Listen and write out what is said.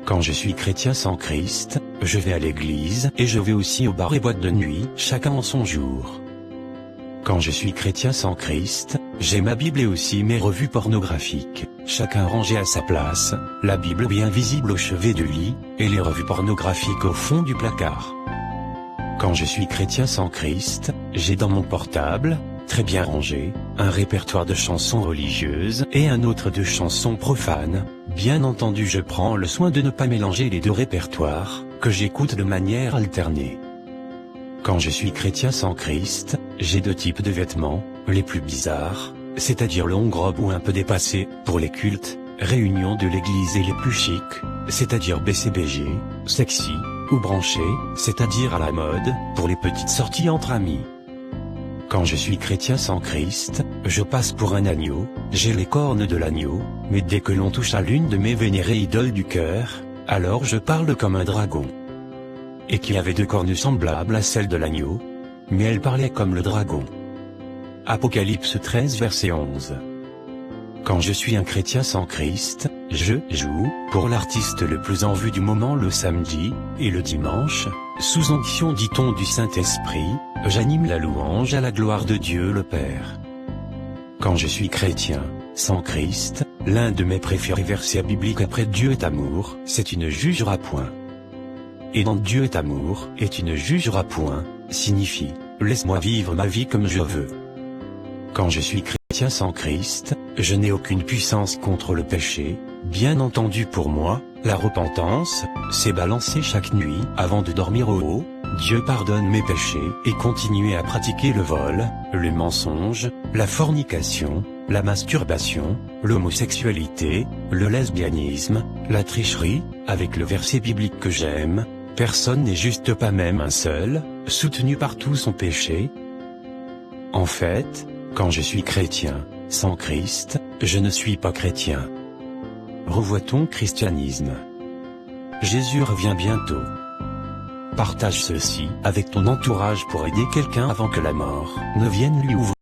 Quand je suis chrétien sans Christ, je vais à l'église et je vais aussi aux bars et boîtes de nuit, chacun en son jour. Quand je suis chrétien sans Christ, j'ai ma Bible et aussi mes revues pornographiques, chacun rangé à sa place, la Bible bien visible au chevet du lit, et les revues pornographiques au fond du placard. Quand je suis chrétien sans Christ, j'ai dans mon portable, très bien rangé, un répertoire de chansons religieuses et un autre de chansons profanes. Bien entendu, je prends le soin de ne pas mélanger les deux répertoires, que j'écoute de manière alternée. Quand je suis chrétien sans Christ, j'ai deux types de vêtements, les plus bizarres, c'est-à-dire longue robe ou un peu dépassée, pour les cultes, réunions de l'église, et les plus chics, c'est-à-dire BCBG, sexy, ou branché, c'est-à-dire à la mode, pour les petites sorties entre amis. Quand je suis chrétien sans Christ, je passe pour un agneau, j'ai les cornes de l'agneau, mais dès que l'on touche à l'une de mes vénérées idoles du cœur, alors je parle comme un dragon. Et qui avait deux cornes semblables à celles de l'agneau, mais elle parlait comme le dragon. Apocalypse 13 verset 11. Quand je suis un chrétien sans Christ, je joue, pour l'artiste le plus en vue du moment le samedi, et le dimanche, sous onction dit-on du Saint-Esprit, j'anime la louange à la gloire de Dieu le Père. Quand je suis chrétien, sans Christ, l'un de mes préférés versets bibliques après Dieu est amour, c'est une jugera point. Et dans Dieu est amour, et tu ne jugeras point, signifie, laisse-moi vivre ma vie comme je veux. Quand je suis chrétien sans Christ, je n'ai aucune puissance contre le péché. Bien entendu, pour moi, la repentance, c'est balancer chaque nuit, avant de dormir au haut, Dieu pardonne mes péchés, et continuer à pratiquer le vol, le mensonge, la fornication, la masturbation, l'homosexualité, le lesbianisme, la tricherie, avec le verset biblique que j'aime, personne n'est juste, pas même un seul, soutenu par tout son péché. En fait, quand je suis chrétien, sans Christ, je ne suis pas chrétien. Revoit ton christianisme. Jésus revient bientôt. Partage ceci avec ton entourage pour aider quelqu'un avant que la mort ne vienne lui ouvrir.